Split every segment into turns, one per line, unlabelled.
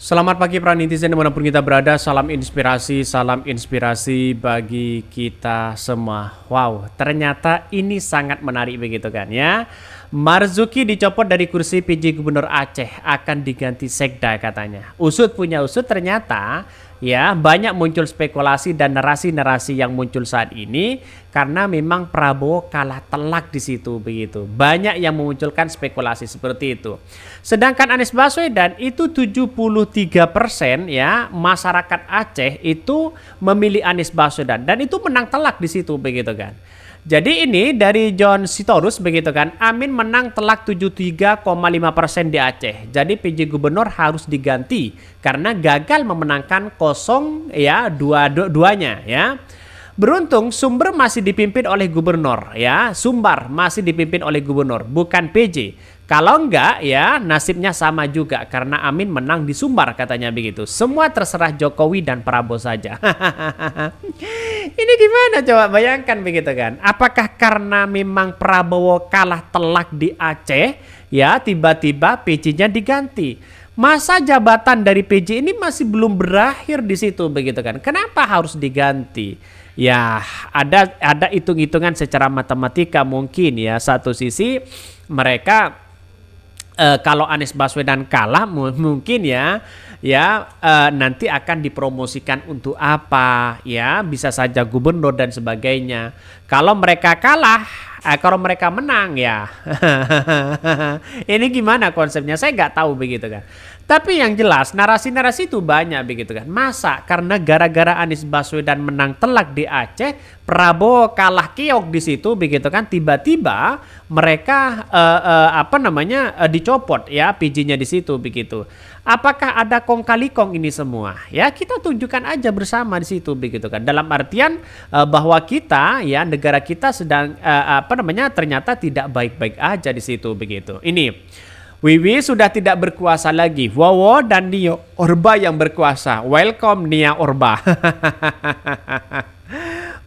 Selamat pagi para netizen dimanapun kita berada, salam inspirasi bagi kita semua. Wow, ternyata ini sangat menarik begitu kan ya. Marzuki dicopot dari kursi PJ Gubernur Aceh, akan diganti Sekda katanya. Usut punya usut, ternyata ya banyak muncul spekulasi dan narasi-narasi yang muncul saat ini karena memang Prabowo kalah telak di situ begitu. Banyak yang memunculkan spekulasi seperti itu. Sedangkan Anies Baswedan itu 73% ya masyarakat Aceh itu memilih Anies Baswedan dan itu menang telak di situ begitu kan. Jadi ini dari John Sitorus begitu kan, Amin menang telak 73,5% di Aceh. Jadi PJ Gubernur harus diganti karena gagal memenangkan kosong ya dua-duanya ya. Beruntung Sumber masih dipimpin oleh gubernur ya, Sumbar masih dipimpin oleh gubernur bukan PJ. Kalau enggak ya nasibnya sama juga karena Amin menang di Sumbar katanya begitu. Semua terserah Jokowi dan Prabowo saja. Ini gimana coba bayangkan begitu kan? Apakah karena memang Prabowo kalah telak di Aceh ya tiba-tiba PJ-nya diganti? Masa jabatan dari PJ ini masih belum berakhir di situ begitu kan? Kenapa harus diganti? Ya ada hitung-hitungan secara matematika mungkin ya. Satu sisi mereka kalau Anies Baswedan kalah mungkin nanti akan dipromosikan untuk apa ya, bisa saja gubernur dan sebagainya. Kalau mereka kalah, kalau mereka menang ya ini gimana konsepnya saya nggak tahu begitu kan. Tapi yang jelas narasi-narasi itu banyak begitu kan. Masa karena gara-gara Anies Baswedan menang telak di Aceh, Prabowo kalah keok di situ begitu kan, tiba-tiba mereka dicopot ya PJ-nya di situ begitu. Apakah ada kong kali kong ini semua? Ya kita tunjukkan aja bersama di situ begitu kan. Dalam artian bahwa kita ya negara kita sedang ternyata tidak baik-baik aja di situ begitu. Ini Wiwi sudah tidak berkuasa lagi. Wowo dan Nio Orba yang berkuasa. Welcome Nia Orba.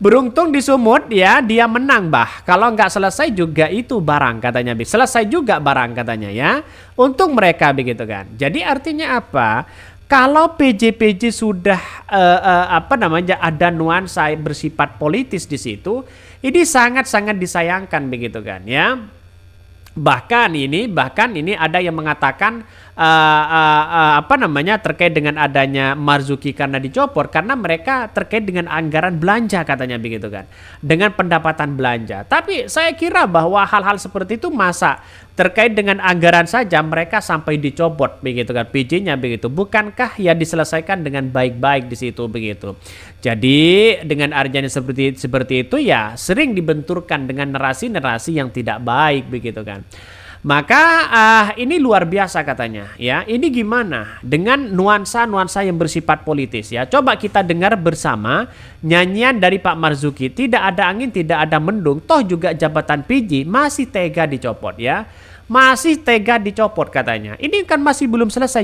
Beruntung di Sumut ya dia menang bah. Kalau nggak selesai juga itu barang katanya. Selesai juga barang katanya ya. Untung mereka begitu kan. Jadi artinya apa? Kalau PJ sudah ada nuansa bersifat politis di situ, ini sangat-sangat disayangkan begitu kan ya. Bahkan ini ada yang mengatakan terkait dengan adanya Marzuki karena dicopot karena mereka terkait dengan anggaran belanja katanya begitu kan, dengan pendapatan belanja. Tapi saya kira bahwa hal-hal seperti itu masa terkait dengan anggaran saja mereka sampai dicopot begitu kan PJ-nya begitu. Bukankah ya diselesaikan dengan baik-baik di situ begitu. Jadi dengan artinya seperti itu ya sering dibenturkan dengan narasi-narasi yang tidak baik begitu kan. Maka ini luar biasa katanya ya. Ini gimana dengan nuansa-nuansa yang bersifat politis ya. Coba kita dengar bersama nyanyian dari Pak Marzuki. Tidak ada angin, tidak ada mendung. Toh juga jabatan PJ masih tega dicopot ya. Masih tega dicopot katanya. Ini kan masih belum selesai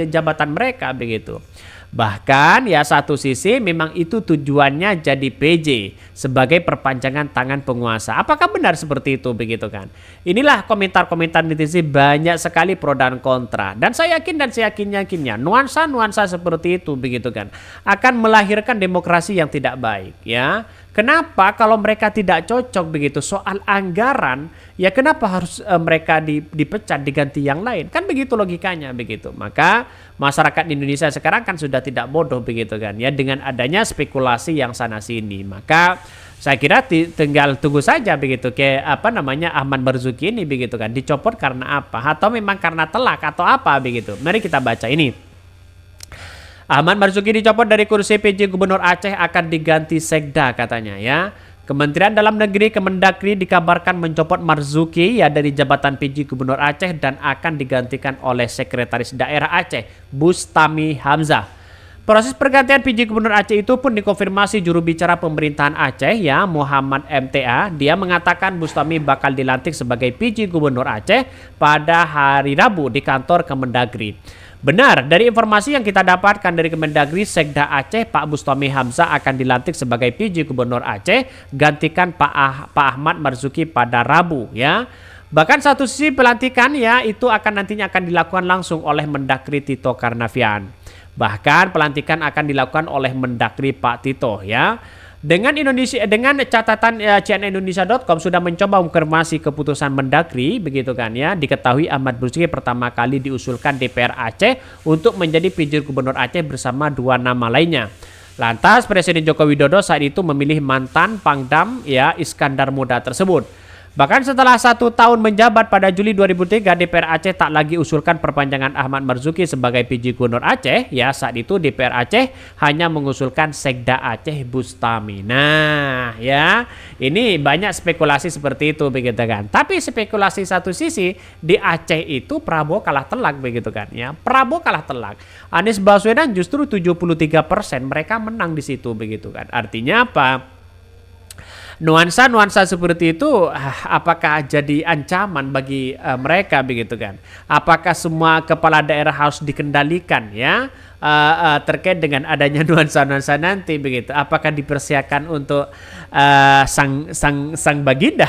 jabatan mereka begitu. Bahkan ya satu sisi memang itu tujuannya jadi PJ sebagai perpanjangan tangan penguasa. Apakah benar seperti itu begitu kan? Inilah komentar-komentar netizen banyak sekali pro dan kontra. Dan saya yakinnya nuansa-nuansa seperti itu begitu kan akan melahirkan demokrasi yang tidak baik ya. Kenapa kalau mereka tidak cocok begitu soal anggaran ya kenapa harus mereka dipecat diganti yang lain? Kan begitu logikanya begitu. Maka masyarakat Indonesia sekarang kan sudah tidak bodoh begitu kan ya dengan adanya spekulasi yang sana sini. Maka saya kira tinggal tunggu saja begitu Ahmad Marzuki ini begitu kan dicopot karena apa atau memang karena telak atau apa begitu. Mari kita baca ini. Ahmad Marzuki dicopot dari kursi PJ Gubernur Aceh, akan diganti Sekda katanya ya. Kementerian Dalam Negeri Kemendagri dikabarkan mencopot Marzuki ya dari jabatan PJ Gubernur Aceh dan akan digantikan oleh Sekretaris Daerah Aceh Bustami Hamzah. Proses pergantian PJ Gubernur Aceh itu pun dikonfirmasi juru bicara pemerintahan Aceh ya Muhammad MTA. Dia mengatakan Bustami bakal dilantik sebagai PJ Gubernur Aceh pada hari Rabu di kantor Kemendagri. Benar, dari informasi yang kita dapatkan dari Kemendagri, Sekda Aceh Pak Bustami Hamzah akan dilantik sebagai PJ Gubernur Aceh, gantikan Pak Ahmad Marzuki pada Rabu ya. Bahkan satu sisi pelantikan ya itu nantinya akan dilakukan langsung oleh Mendagri Tito Karnavian. Bahkan pelantikan akan dilakukan oleh Mendagri Pak Tito ya. Dengan catatan cnnindonesia.com sudah mencoba mengkonfirmasi keputusan Mendagri begitu kan ya. Diketahui Ahmad Marzuki pertama kali diusulkan DPR Aceh untuk menjadi PJ Gubernur Aceh bersama 2 nama lainnya. Lantas Presiden Joko Widodo saat itu memilih mantan Pangdam ya Iskandar Muda tersebut. Bahkan setelah 1 tahun menjabat pada Juli 2003, DPR Aceh tak lagi usulkan perpanjangan Ahmad Marzuki sebagai PJ Gubernur Aceh. Ya, saat itu DPR Aceh hanya mengusulkan Sekda Aceh Bustami. Nah, ya, ini banyak spekulasi seperti itu begitu kan. Tapi spekulasi satu sisi di Aceh itu Prabowo kalah telak begitu kan ya. Prabowo kalah telak. Anies Baswedan justru 73%, mereka menang di situ begitu kan. Artinya apa? Nuansa-nuansa seperti itu apakah jadi ancaman bagi mereka begitu kan? Apakah semua kepala daerah harus dikendalikan ya terkait dengan adanya nuansa-nuansa nanti begitu? Apakah dipersiapkan untuk sang baginda?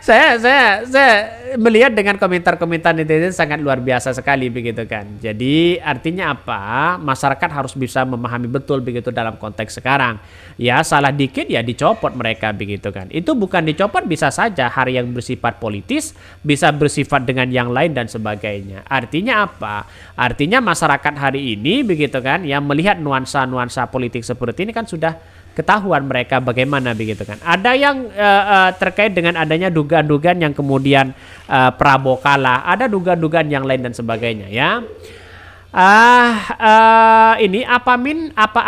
saya melihat dengan komentar-komentar netizen sangat luar biasa sekali begitu kan. Jadi artinya apa? Masyarakat harus bisa memahami betul begitu dalam konteks sekarang. Ya salah dikit ya dicopot mereka begitu kan. Itu bukan dicopot, bisa saja hari yang bersifat politis, bisa bersifat dengan yang lain dan sebagainya. Artinya apa? Artinya masyarakat hari ini begitu kan yang melihat nuansa-nuansa politik seperti ini kan sudah ketahuan mereka bagaimana begitu kan. Ada yang terkait dengan adanya dugaan-dugaan yang kemudian Prabowo kalah, ada dugaan-dugaan yang lain dan sebagainya ya. Ini apa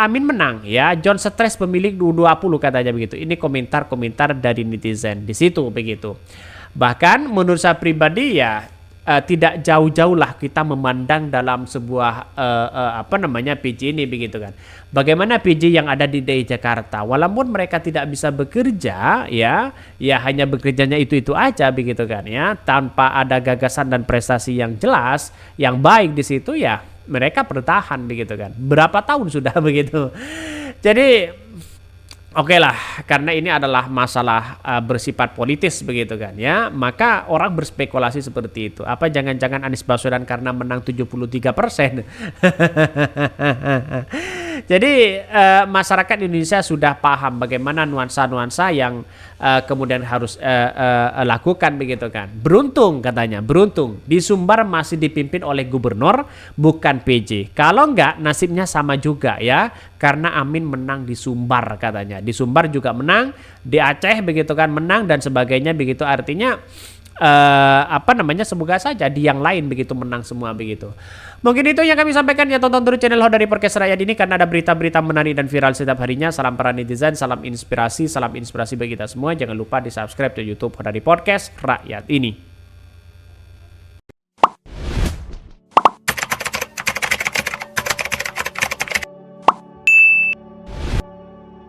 Amin menang ya. John stres pemilik U20 katanya begitu. Ini komentar-komentar dari netizen di situ begitu. Bahkan menurut saya pribadi ya tidak jauh-jauh lah kita memandang dalam sebuah PJ ini begitu kan. Bagaimana PJ yang ada di DKI Jakarta, walaupun mereka tidak bisa bekerja ya hanya bekerjanya itu aja begitu kan ya, tanpa ada gagasan dan prestasi yang jelas, yang baik di situ ya mereka bertahan begitu kan. Berapa tahun sudah begitu. Jadi oke lah, karena ini adalah masalah bersifat politis begitu kan ya, maka orang berspekulasi seperti itu. Apa jangan-jangan Anies Baswedan karena menang 73%? Jadi masyarakat Indonesia sudah paham bagaimana nuansa-nuansa yang kemudian harus lakukan begitu kan. Beruntung katanya, beruntung di Sumbar masih dipimpin oleh gubernur bukan PJ. Kalau enggak nasibnya sama juga ya, karena Amin menang di Sumbar katanya. Di Sumbar juga menang, di Aceh begitu kan menang dan sebagainya begitu. Artinya semoga saja di yang lain begitu menang semua begitu. Mungkin itu yang kami sampaikan ya, tonton terus channel Hodari Podcast Rakyat ini karena ada berita-berita menarik dan viral setiap harinya. Salam para netizen, salam inspirasi bagi kita semua. Jangan lupa di subscribe di YouTube Hodari Podcast Rakyat ini.